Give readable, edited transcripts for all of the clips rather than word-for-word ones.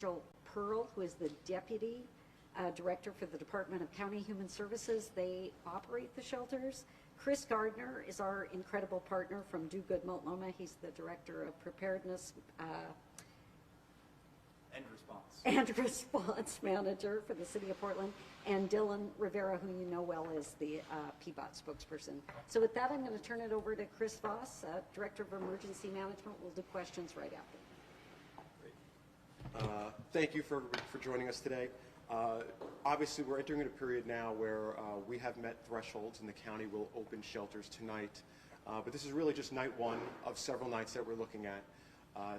Rachel Pearl, who is the Deputy Director for the Department of County Human Services. They operate the shelters. Chris Gardner is our incredible partner from Do Good Multnomah. He's the Director of Preparedness and Response Manager for the City of Portland. And Dylan Rivera, who you know well, is the PBOT spokesperson. So with that, I'm going to turn it over to Chris Voss, Director of Emergency Management. We'll do questions right after. Thank you for joining us today. Obviously, we're entering a period now where we have met thresholds and the county will open shelters tonight. But this is really just night one of several nights that we're looking at.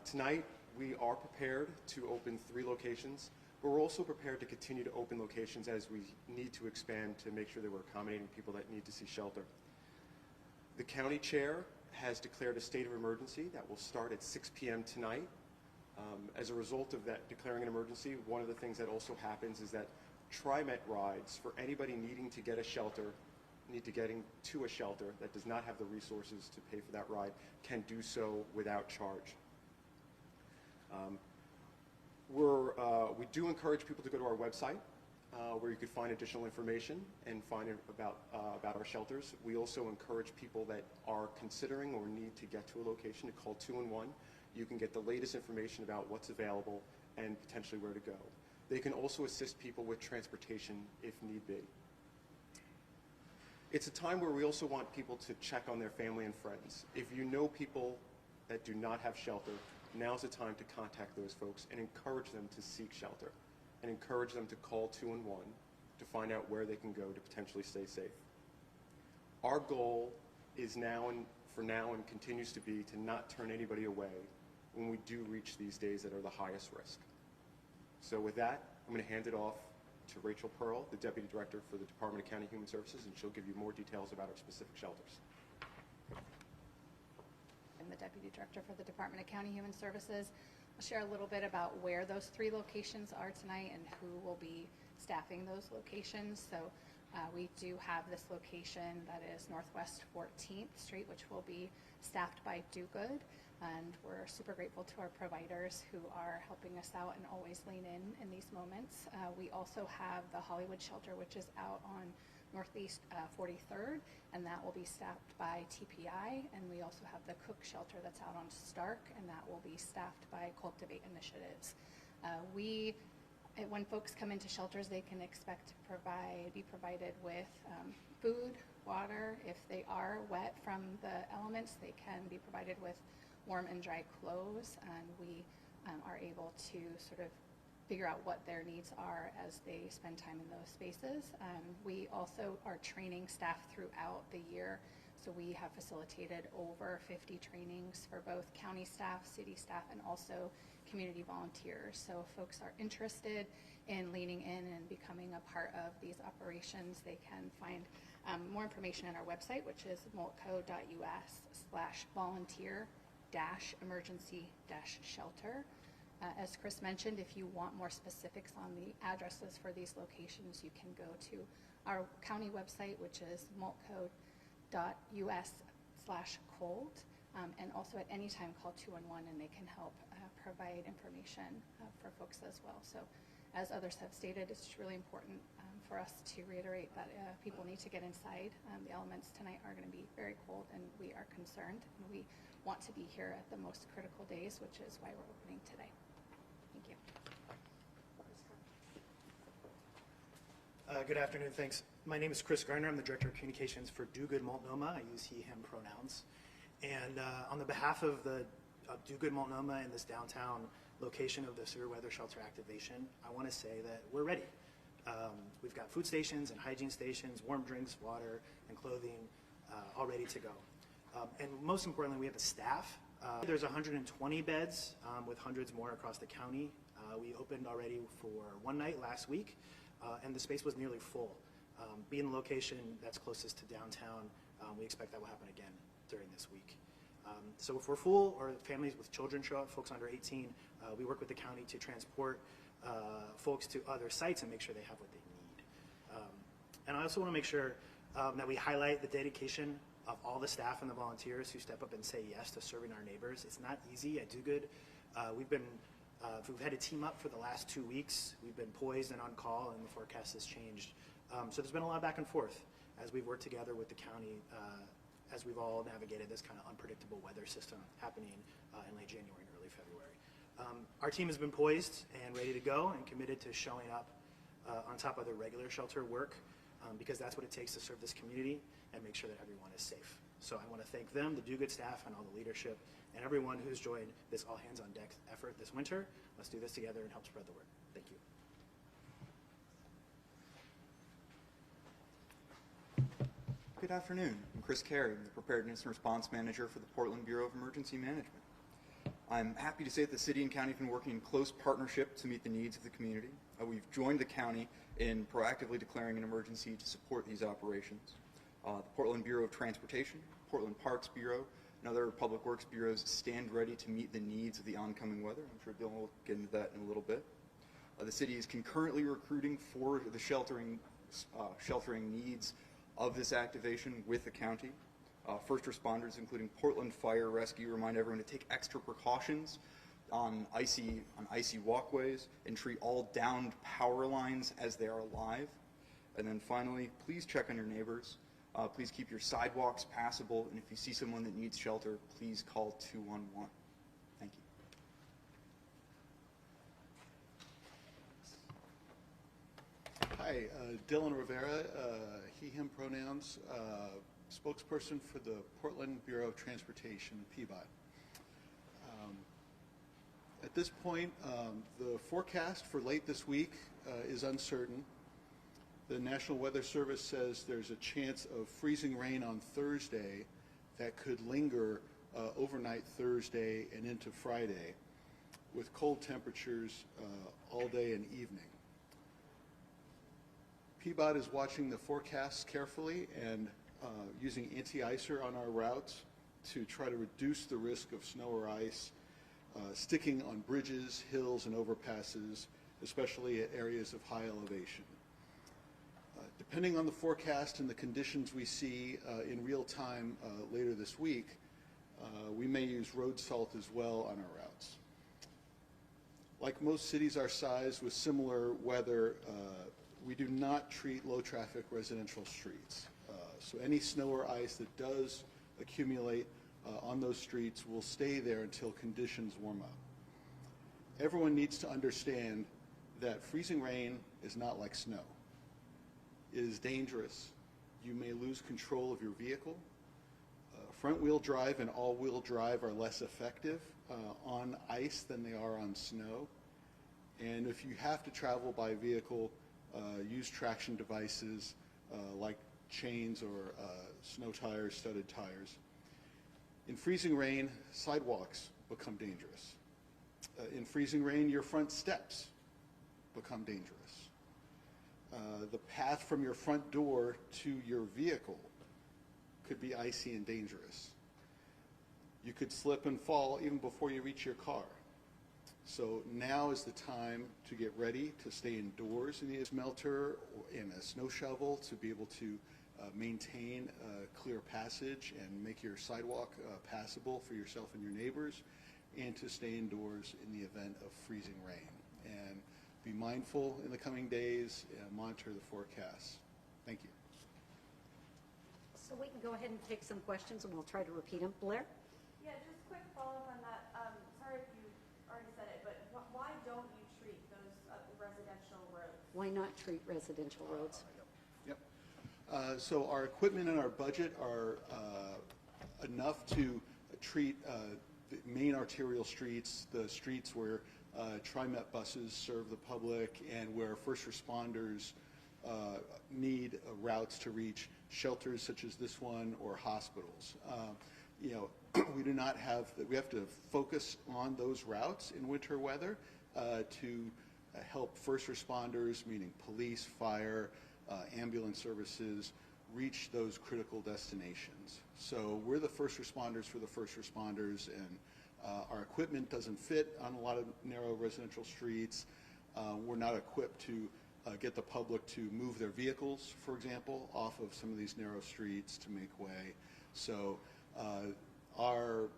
Tonight, we are prepared to open 3 locations, but we're also prepared to continue to open locations as we need to expand to make sure that we're accommodating people that need to see shelter. The county chair has declared a state of emergency that will start at 6 p.m. tonight. As a result of that declaring an emergency, one of the things that also happens is that TriMet rides for anybody needing to get a shelter, getting to a shelter that does not have the resources to pay for that ride, can do so without charge. We do encourage people to go to our website where you could find additional information and find about our shelters. We also encourage people that are considering or need to get to a location to call 211. You can get the latest information about what's available and potentially where to go. They can also assist people with transportation if need be. It's a time where we also want people to check on their family and friends. If you know people that do not have shelter, now's the time to contact those folks and encourage them to seek shelter and encourage them to call 211 to find out where they can go to potentially stay safe. Our goal is for now and continues to be to not turn anybody away when we do reach these days that are the highest risk. So with that, I'm going to hand it off to Rachel Pearl, the Deputy Director for the Department of County Human Services, and she'll give you more details about our specific shelters. I'm the Deputy Director for the Department of County Human Services. I'll share a little bit about where those 3 locations are tonight and who will be staffing those locations. So we do have this location that is Northwest 14th Street, which will be staffed by Do Good. And we're super grateful to our providers who are helping us out and always lean in these moments. We also have the Hollywood shelter, which is out on Northeast 43rd, and that will be staffed by TPI. And we also have the Cook shelter that's out on Stark, and that will be staffed by Cultivate Initiatives. When folks come into shelters, they can expect to be provided with food, water. If they are wet from the elements, they can be provided with warm and dry clothes, and we are able to sort of figure out what their needs are as they spend time in those spaces. We also are training staff throughout the year, so we have facilitated over 50 trainings for both county staff, city staff, and also community volunteers. So if folks are interested in leaning in and becoming a part of these operations, they can find more information on our website, which is multco.us/volunteer-emergency-shelter. As Chris mentioned, if you want more specifics on the addresses for these locations, you can go to our county website, which is multco.us/cold. And also at any time call 211 and they can help provide information for folks as well. So as others have stated, it's really important for us to reiterate that people need to get inside. The elements tonight are going to be very cold and we are concerned, and we want to be here at the most critical days, which is why we're opening today. Thank you. Good afternoon, thanks. My name is Chris Gardner. I'm the Director of Communications for Do Good Multnomah. I use he, him pronouns. And on the behalf of Do Good Multnomah and this downtown location of the severe weather shelter activation, I want to say that we're ready. We've got food stations and hygiene stations, warm drinks, water, and clothing all ready to go. And most importantly, we have a staff. There's 120 beds with hundreds more across the county. We opened already for one night last week, and the space was nearly full. Being the location that's closest to downtown, we expect that will happen again during this week. So if we're full or families with children show up, folks under 18, we work with the county to transport folks to other sites and make sure they have what they need. And I also want to make sure that we highlight the dedication of all the staff and the volunteers who step up and say yes to serving our neighbors. It's not easy at Do Good. We've been We've had a team up for the last 2 weeks. We've been poised and on call, and the forecast has changed. So there's been a lot of back and forth as we've worked together with the county as we've all navigated this kind of unpredictable weather system happening in late January and early February. Our team has been poised and ready to go and committed to showing up on top of the regular shelter work because that's what it takes to serve this community and make sure that everyone is safe. So I want to thank them, the Do Good staff, and all the leadership, and everyone who's joined this all hands on deck effort this winter. Let's do this together and help spread the word. Thank you. Good afternoon. I'm Chris Carey, the Preparedness and Response Manager for the Portland Bureau of Emergency Management. I'm happy to say that the city and county have been working in close partnership to meet the needs of the community. We've joined the county in proactively declaring an emergency to support these operations. The Portland Bureau of Transportation, Portland Parks Bureau, and other public works bureaus stand ready to meet the needs of the oncoming weather. I'm sure Dylan will get into that in a little bit. The city is concurrently recruiting for the sheltering needs of this activation with the county. First responders, including Portland Fire Rescue, remind everyone to take extra precautions on icy walkways and treat all downed power lines as they are alive. And then finally, please check on your neighbors. Please keep your sidewalks passable, and if you see someone that needs shelter, please call 211. Thank you. Hi, Dylan Rivera, he, him pronouns, spokesperson for the Portland Bureau of Transportation, PBOT. At this point, the forecast for late this week is uncertain. The National Weather Service says there's a chance of freezing rain on Thursday that could linger overnight Thursday and into Friday, with cold temperatures all day and evening. PBOT is watching the forecasts carefully and using anti-icer on our routes to try to reduce the risk of snow or ice sticking on bridges, hills, and overpasses, especially at areas of high elevation. Depending on the forecast and the conditions we see in real time later this week, we may use road salt as well on our routes. Like most cities our size with similar weather, we do not treat low traffic residential streets. So any snow or ice that does accumulate on those streets will stay there until conditions warm up. Everyone needs to understand that freezing rain is not like snow. It is dangerous. You may lose control of your vehicle. Front-wheel drive and all-wheel drive are less effective on ice than they are on snow. And if you have to travel by vehicle, use traction devices like chains or snow tires, studded tires. In freezing rain, sidewalks become dangerous. In freezing rain, your front steps become dangerous. The path from your front door to your vehicle could be icy and dangerous. You could slip and fall even before you reach your car. So now is the time to get ready to stay indoors in the melter or in a snow shovel to be able to maintain clear passage and make your sidewalk passable for yourself and your neighbors, and to stay indoors in the event of freezing rain. And be mindful in the coming days and monitor the forecasts. Thank you. So we can go ahead and take some questions and we'll try to repeat them. Blair? Yeah, just quick follow-up on that. Sorry if you already said it, but why don't you treat those residential roads? Why not treat residential roads? Yep. So our equipment and our budget are enough to treat the main arterial streets, the streets where TriMet buses serve the public and where first responders need routes to reach shelters such as this one or hospitals. We do not have, we have to focus on those routes in winter weather to help first responders, meaning police, fire, ambulance services, reach those critical destinations. So we're the first responders for the first responders, and our equipment doesn't fit on a lot of narrow residential streets. We're not equipped to get the public to move their vehicles, for example, off of some of these narrow streets to make way. So our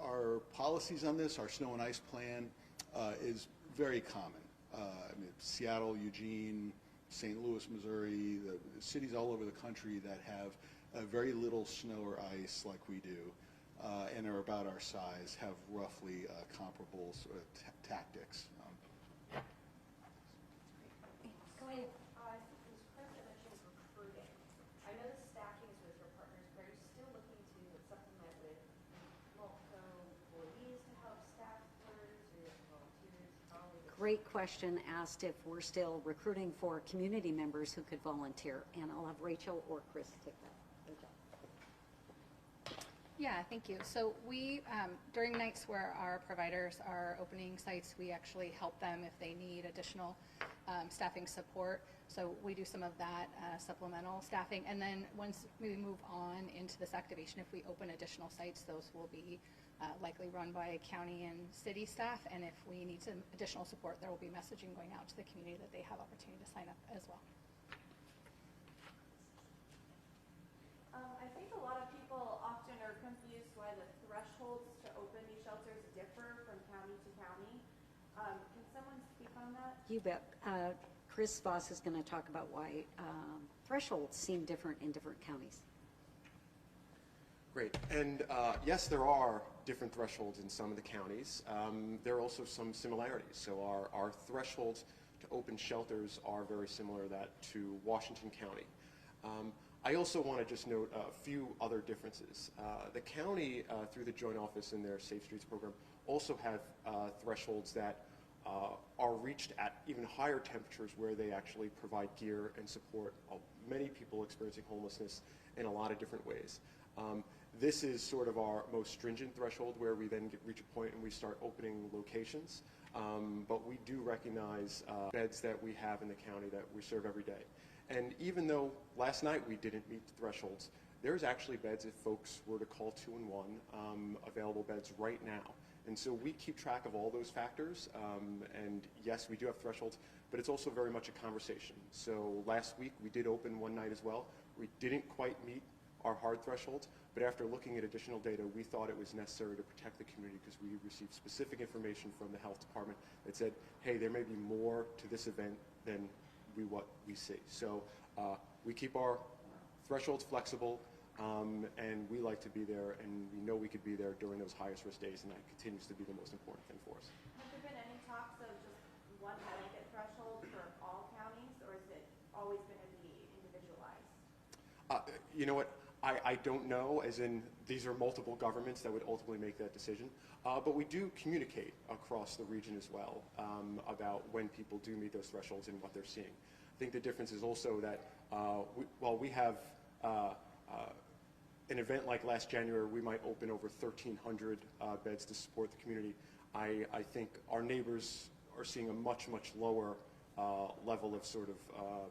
our policies on this, our snow and ice plan, is very common. I mean, Seattle, Eugene, St. Louis, Missouri, the cities all over the country that have very little snow or ice like we do, and are about our size, have roughly comparable sort of tactics. Go ahead. I think it was Chris that mentioned recruiting. I know the staffing is with your partners, but are you still looking to supplement with Multco employees to help staff tours, or you have volunteers? How are we doing? Great question, asked if we're still recruiting for community members who could volunteer, and I'll have Rachel or Chris take that. Rachel. Yeah, thank you. So we, during nights where our providers are opening sites, we actually help them if they need additional staffing support. So we do some of that supplemental staffing. And then once we move on into this activation, if we open additional sites, those will be likely run by county and city staff. And if we need some additional support, there will be messaging going out to the community that they have opportunity to sign up as well. I think a lot of people often are confused why the thresholds to open these shelters differ from county to county. Can someone speak on that? You bet. Chris Voss is going to talk about why thresholds seem different in different counties. Great. And yes, there are different thresholds in some of the counties. There are also some similarities. So our thresholds to open shelters are very similar to Washington County. I also want to just note a few other differences. The county, through the Joint Office and their Safe Streets program, also have thresholds that are reached at even higher temperatures, where they actually provide gear and support many people experiencing homelessness in a lot of different ways. This is sort of our most stringent threshold, where we then reach a point and we start opening locations. But we do recognize beds that we have in the county that we serve every day. And even though last night we didn't meet the thresholds, there's actually beds, if folks were to call 211, available beds right now. And so we keep track of all those factors. And yes, we do have thresholds, but it's also very much a conversation. So last week we did open one night as well. We didn't quite meet our hard thresholds, but after looking at additional data, we thought it was necessary to protect the community, because we received specific information from the health department that said, hey, there may be more to this event than what we see. So we keep our thresholds flexible, and we like to be there, and we know we could be there during those highest risk days, and that continues to be the most important thing for us. Have there been any talks of just one blanket threshold for all counties, or is it always going to be individualized? You know what? I don't know, as in these are multiple governments that would ultimately make that decision. But we do communicate across the region as well about when people do meet those thresholds and what they're seeing. I think the difference is also that while we have an event like last January, we might open over 1,300 beds to support the community. I think our neighbors are seeing a much, much lower level of sort of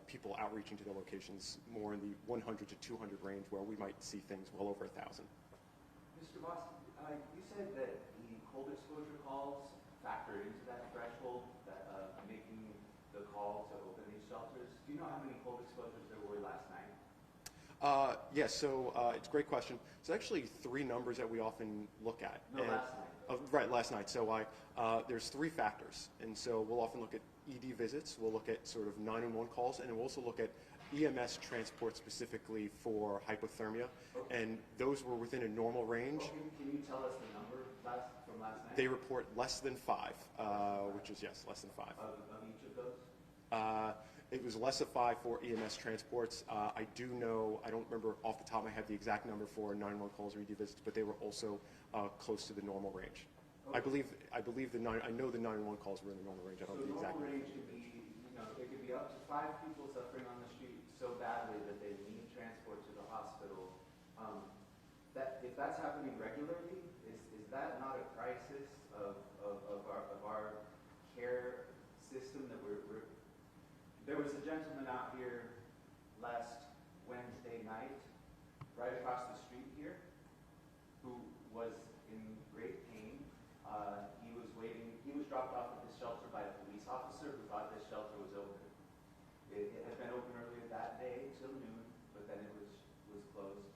people outreaching to their locations, more in the 100 to 200 range, where we might see things well over 1,000. Mr. Voss, you said that the cold exposure calls factor into that threshold, that making the call to open these shelters. Do you know how many cold exposures there were last night? Yes, so it's a great question. It's actually three numbers that we often look at. No, last night. Right, last night. So there's three factors. And so we'll often look at ED visits, we'll look at sort of 911 calls, and we'll also look at EMS transport specifically for hypothermia. Okay. And those were within a normal range. Okay. Can you tell us the number from last night? They report less than 5, which is, yes, less than 5. Of each of those? It was less of 5 for EMS transports. I do know, I don't remember off the top of my head the exact number for 911 calls or ED visits, but they were also close to the normal range. Okay. I know the 911 calls were in the normal range. I don't know the exact number. Range could be, it could be up to 5 people suffering on the street so badly that they need transport to the hospital. If that's happening regularly, is that not a crisis of our care system that There was a gentleman out here last Wednesday night, right across the street here, who was in great pain. He was dropped off at this shelter by a police officer who thought this shelter was open. It had been open earlier that day till noon, but then it was closed.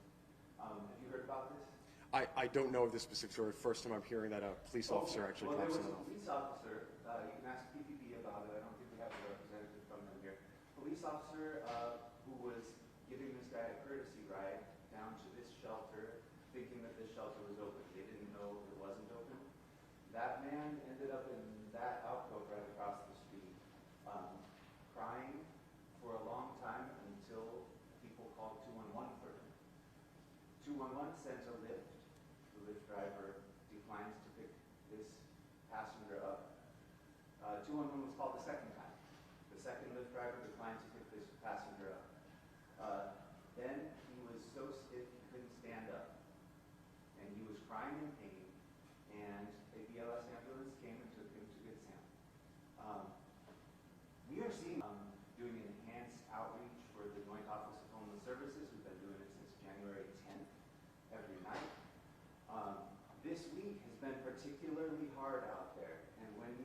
Have you heard about this? I don't know of this specific story. First time I'm hearing that a police officer actually Well, drops there was someone a off. police officer, you can ask PPP about it, I don't think we have a representative from them here. Police officer who was giving this guy a courtesy ride down to this shelter, thinking that this shelter was open. They didn't know it wasn't open. That man ended up in that alcove right across the street, crying for a long time until people called 211 for him. 211 sent a lift. The Lyft driver declines to pick this passenger up. 211 was called the second time. The second Lyft driver declined to pick this passenger up. Then he was so stiff he couldn't stand up. And he was crying in pain, and a BLS ambulance came and took him to Good Sam. We are seeing doing enhanced outreach for the Joint Office of Homeless Services. We've been doing it since January 10th, every night. This week has been particularly hard out there, and when you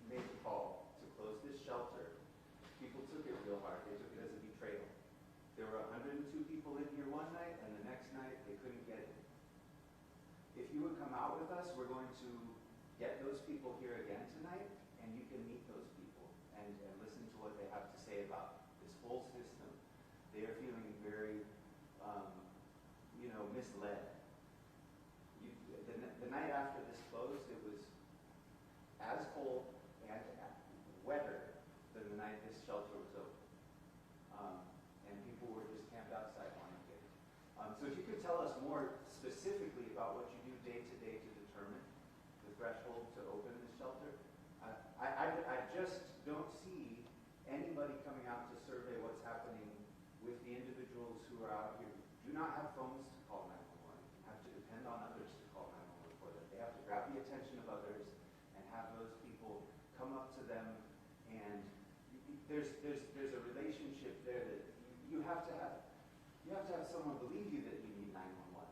made the call to close this shelter, people took it real hard. They took it as a betrayal. There were 102 people in here one night, and the next night they couldn't get in. If you would come out with us, we're going to get those people here again tonight, and you can meet those people and listen to what they have to say about this whole system. They are feeling very, misled. The night after this closed, it was as cold and wetter than the night this shelter was open. And people were just camped outside wanting to get in. So if you could tell us more specifically about what you do day to day to determine the threshold to open this shelter. I just don't see anybody coming out to survey what's happening with the individuals who are out here who do not have phones to call 911, have to depend on others to call 911 for them. They have to grab the attention of others and have those people come up to them, and there's a relationship there that you have to have. You have to have someone believe you that you need 911.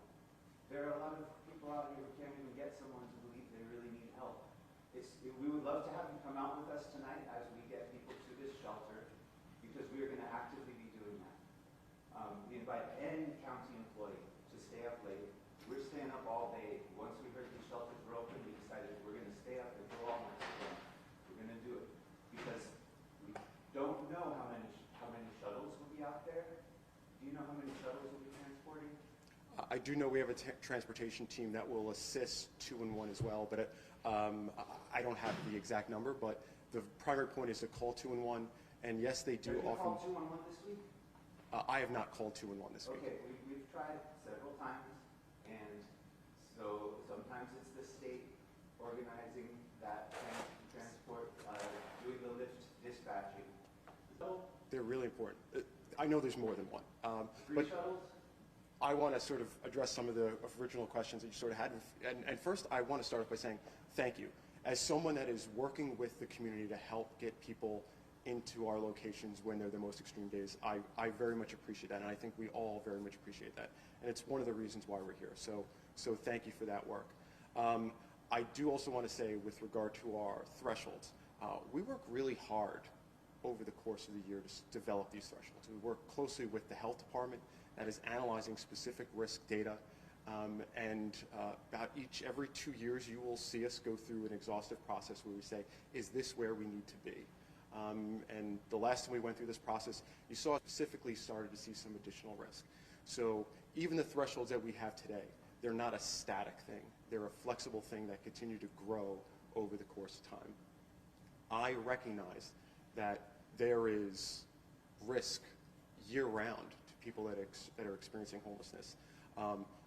There are a lot of people out here who can't even get someone to believe they really need help. We would love to have you come out with us tonight as we get people to this shelter, because we are going to actively be doing that. We invite any county employee to stay up late. We're staying up all day. Once we heard these shelters were open, we decided we're going to stay up and go all night today. We're going to do it because we don't know how many shuttles will be out there. Do you know how many shuttles will be transporting? I do know we have a transportation team that will assist 211 as well, but I don't have the exact number, but the primary point is to call 211, and yes, they do Have you often... called 211 this week? I have not called 211 this week. Okay, we've tried several times, and so sometimes it's the state organizing that transport, doing the Lyft dispatching. So, They're really important. I know there's more than one. free shuttles? I want to sort of address some of the original questions that you sort of had. And first, I want to start off by saying thank you. As someone that is working with the community to help get people into our locations when they're the most extreme days, I very much appreciate that, and I think we all very much appreciate that. And it's one of the reasons why we're here. So thank you for that work. I do also want to say, with regard to our thresholds, we work really hard over the course of the year to develop these thresholds. We work closely with the health department that is analyzing specific risk data, and every 2 years you will see us go through an exhaustive process where we say, is this where we need to be? And the last time we went through this process, you saw specifically started to see some additional risk. So even the thresholds that we have today, they're not a static thing. They're a flexible thing that continue to grow over the course of time. I recognize that there is risk year-round to people that are experiencing homelessness.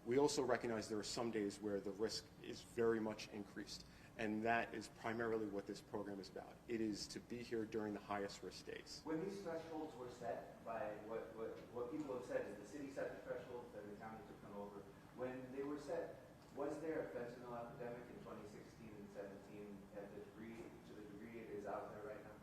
We also recognize there are some days where the risk is very much increased, and that is primarily what this program is about. It is to be here during the highest risk days. When these thresholds were set by what people have said is the city set the thresholds, then the county took them over. When they were set, was there a fentanyl epidemic in 2016 and 17 to the degree it is out there right now?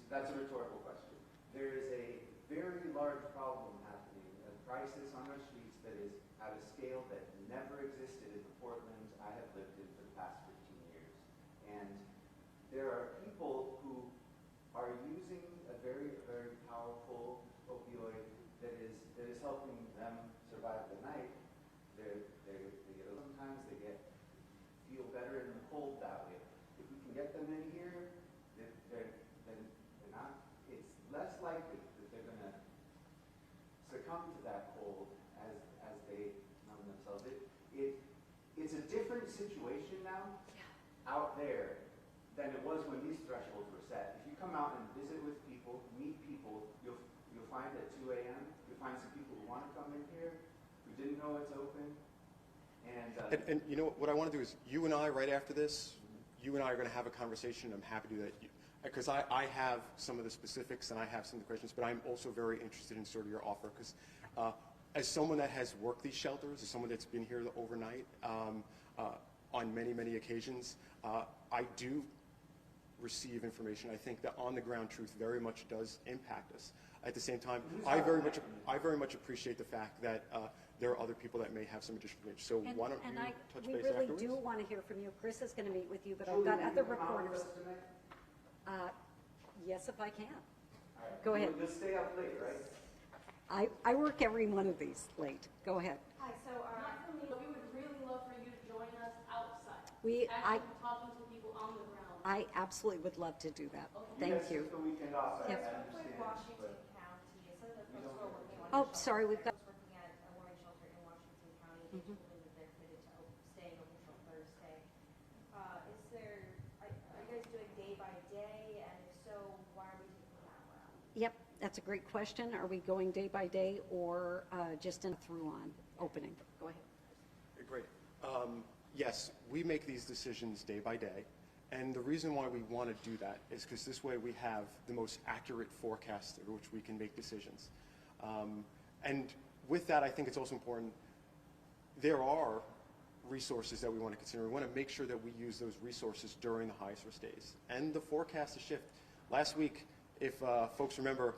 That's a rhetorical question. There is a very large problem happening, a crisis on our streets that is at a scale that never existed in the Portland I have lived in for the past 15 years. And there are people who are using a very, very powerful opioid that is helping them survive the night, out there than it was when these thresholds were set. If you come out and visit with people, meet people, you'll find at 2 a.m., you'll find some people who want to come in here, who didn't know it's open. And you know what I want to do is, you and I, right after this, you and I are going to have a conversation. I'm happy to do that. Because I have some of the specifics and I have some of the questions, but I'm also very interested in sort of your offer. Because as someone that has worked these shelters, as someone that's been here overnight on many, many occasions, I do receive information. I think the on-the-ground truth very much does impact us. At the same time, I very much appreciate the fact that there are other people that may have some additional information. So why don't you touch we base really afterwards? do want to hear from you. Chris is going to meet with you, but I've got other reporters. Yes, if I can. Go ahead. You'll stay up late, right? I work every one of these late. Go ahead. Hi, so, not for me, but we would really love for you to join us outside. I Actually talking to people on the ground. I absolutely would love to do that. Okay. Thank you. Took the weekend off, I Yep. understand. With Washington County, some of the folks who are working on. Oh, sorry, we've got, Folks working at a warming shelter in Washington County, they told me that they're committed to staying open till Thursday. Is there, are you guys doing day by day, and if so, why are we taking that route? yep, that's a great question. Are we going day by day or just in through-on opening? Go ahead. Great. Yes, we make these decisions day by day. And the reason why we want to do that is because this way we have the most accurate forecast through which we can make decisions. And with that, I think it's also important, there are resources that we want to consider. We want to make sure that we use those resources during the highest risk days. And the forecast is shift. Last week, if folks remember,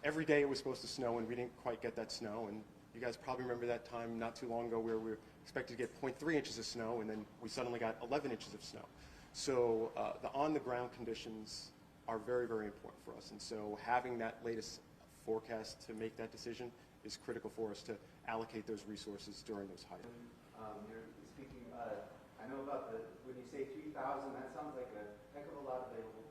every day it was supposed to snow and we didn't quite get that snow. And you guys probably remember that time not too long ago where we were expected to get 0.3 inches of snow and then we suddenly got 11 inches of snow. So the on-the-ground conditions are very, very important for us. And so having that latest forecast to make that decision is critical for us to allocate those resources during those high. You're speaking, I know about when you say 3,000, that sounds like a heck of a lot available.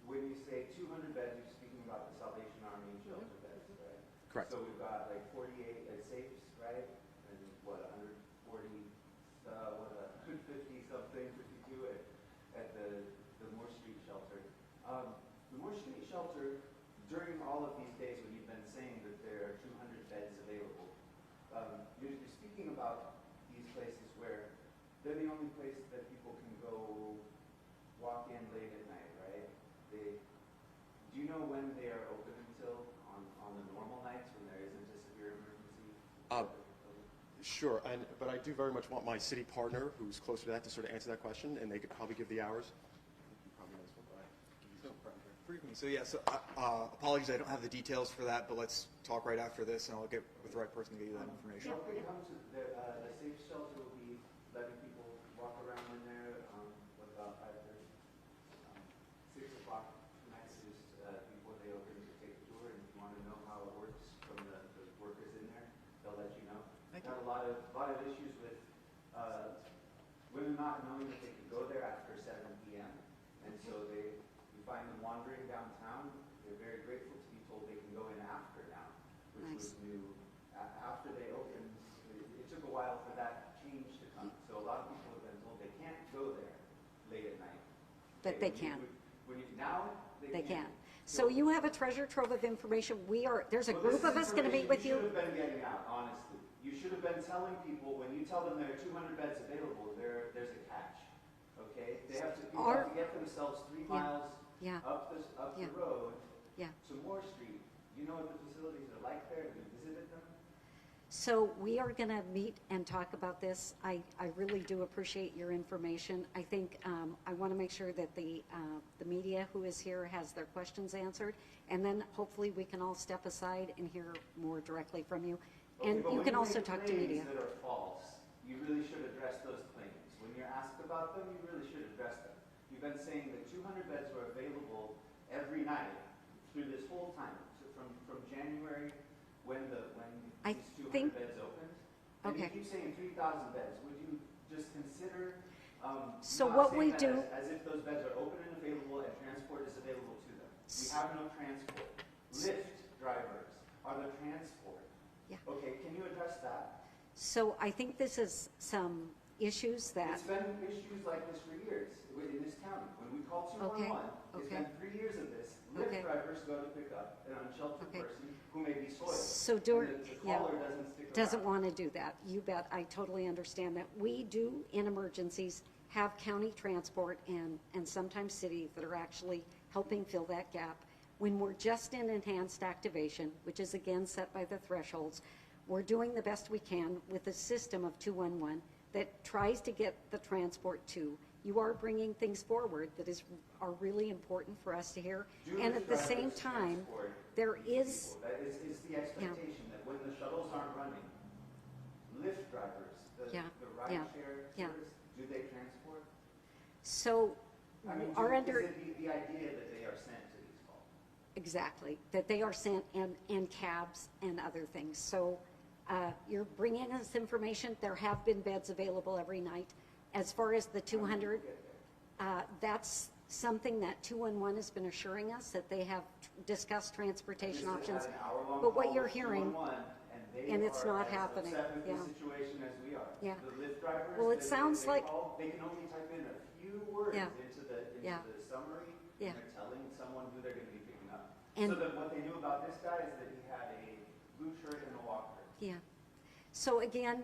When you say 200 beds, you're speaking about the Salvation Army shelter beds, right? Correct. So we've got like 48 safes, right? And what, 140, 150 something, 52 at the Moore Street shelter. The Moore Street shelter, during all of these days when you've been saying that there are 200 beds available, you're speaking about these places where they're the only place that people can go walk in late at night, right? Do you know when they are open until on the normal nights when there isn't a severe emergency? Sure, but I do very much want my city partner, who's closer to that, to sort of answer that question, and they could probably give the hours. You probably know this one, but I can give you some background. Briefly, so yeah, so apologies, I don't have the details for that, but let's talk right after this, and I'll get with the right person to get you that information. When it comes to the safe shelter will be letting people walk around in there, what about 5:30? 6 o'clock nights is before they open to take a tour, and if you want to know how it works from the workers in there, they'll let you know. Thank Got a lot of issues with women not knowing that they could go there after 7 p.m. And so you find them wandering downtown. They're very grateful to be told they can go in after now, which was new. After they opened, it took a while for that change to come. So a lot of people have been told they can't go there late at night. But they can. Now They can. So you have a treasure trove of information. There's a group of us going to meet with you. You should have been getting out, honestly. You should have been telling people, when you tell them there are 200 beds available, there's a catch, okay? People have to get themselves 3 miles up the road to Moore Street. You know what the facilities are like there? Have you visited them? So we are going to meet and talk about this. I really do appreciate your information. I think I want to make sure that the media who is here has their questions answered, and then hopefully we can all step aside and hear more directly from you. And Okay, you can also talk to media. that are false, you really should address those claims. When you're asked about them, you really should address them. You've been saying that 200 beds were available every night through this whole time, so from January when these 200 beds opened. And you keep saying 3,000 beds. Would you just consider So not what we saying do- that as if those beds are open and available and transport is available to them? We have no transport. Lyft drivers are the transport. Yeah. Okay, can you address that? So I think this is some issues that, It's been issues like this for years in this county. When we call 211, it's okay. been 3 years of this. Lyft Okay. drivers go to pick up an unsheltered Okay. person who may be soiled. So and the yeah, caller doesn't stick doesn't around. want to do that. You bet. I totally understand that. We do, in emergencies, have county transport and sometimes city that are actually helping fill that gap. When we're just in enhanced activation, which is again set by the thresholds, we're doing the best we can with a system of 211 that tries to get the transport to. You are bringing things forward that are really important for us to hear. Do And the at the same drivers time, transport there these is, people? That is the expectation that when the shuttles aren't running, Lyft drivers, the Yeah, ride yeah, share yeah. service, do they transport? so I mean, our is under, it the idea that they are sent to these calls? exactly, that they are sent and cabs and other things. So you're bringing us information. There have been beds available every night. As far as the 200, that's something that 211 has been assuring us, that they have discussed transportation This has options. had an hour-long But what call you're with hearing, 211, they and it's are not as happening, upset with yeah. the situation as we are. Yeah. The Lyft drivers, Well, it they sounds like- call, they can only type in a few words Yeah. into the Yeah. summary, Yeah. and they're telling someone who they're going to be picking up. And- So that what they knew about this guy is that he had a blue shirt and a walker. yeah. So again,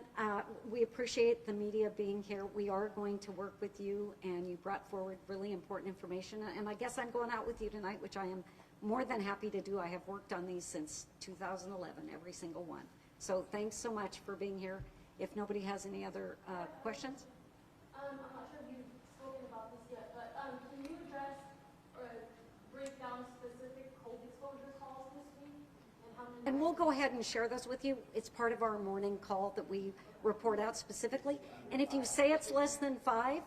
we appreciate the media being here. We are going to work with you, and you brought forward really important information. And I guess I'm going out with you tonight, which I am more than happy to do. I have worked on these since 2011, every single one. So thanks so much for being here. If nobody has any other questions? I'm not sure if you've spoken about this yet, but can you address or break down specific cold exposure calls this week and how many? And we'll go ahead and share those with you. It's part of our morning call that we report out specifically. And if you say it's less than 5,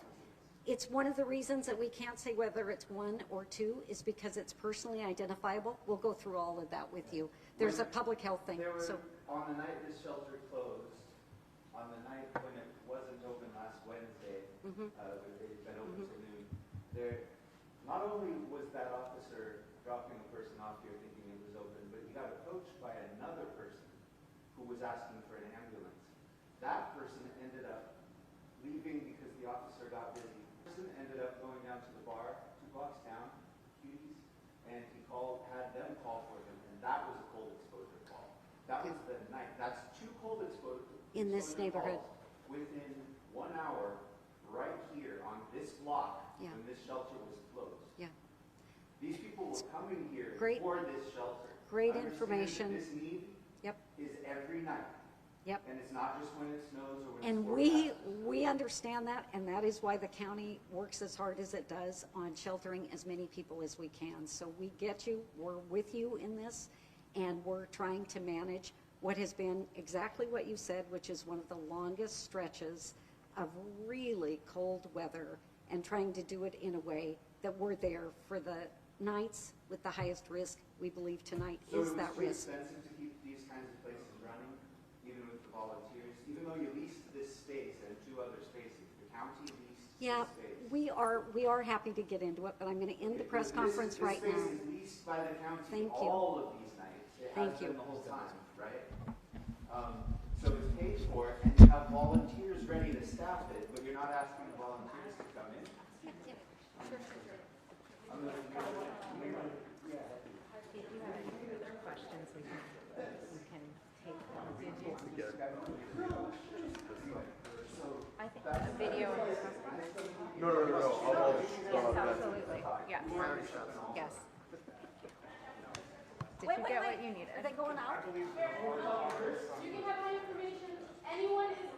it's one of the reasons that we can't say whether it's 1 or 2 is because it's personally identifiable. We'll go through all of that with you. There's a public health thing, There were, so, on the night this shelter closed, on the night when it wasn't open last Wednesday, it's been open till noon, there, not only was that officer dropping a person off here thinking it was open, but he got approached by another person who was asking for an ambulance. That person ended up leaving because the officer got busy. The person ended up going down to the bar 2 blocks down, Cuties, and he had them call for him, and that was a cold exposure call. That was the night. That's 2 cold exposure in this neighborhood. calls within 1 hour, right here on this block, Yeah. when this shelter was closed. Yeah. These people were coming here Great- for this shelter. great Understand that information. This need Yep, is every night, yep. and it's not just when it snows or when And it's we forecast. understand that, and that is why the county works as hard as it does on sheltering as many people as we can. So we get you, we're with you in this, and we're trying to manage what has been exactly what you said, which is one of the longest stretches of really cold weather, and trying to do it in a way that we're there for the nights with the highest risk. We believe tonight So is it was that too risk. expensive to keep these kinds of places running, even with the volunteers, even though you leased this space and 2 other spaces, the county leased Yeah, this space. we are happy to get into it, but I'm going to end the press conference right now. This space is leased by the county Thank you. all of these nights. It Thank has you. been the whole time, right? So it's paid for, and you have volunteers ready to staff it, but you're not asking the volunteers to come in? I'm gonna- If you have any other questions, we can take them. I think a video and a press conference. No. Yes, absolutely. Yes. Yes. Did you get what you needed? Are they going out? You can have my information. Anyone is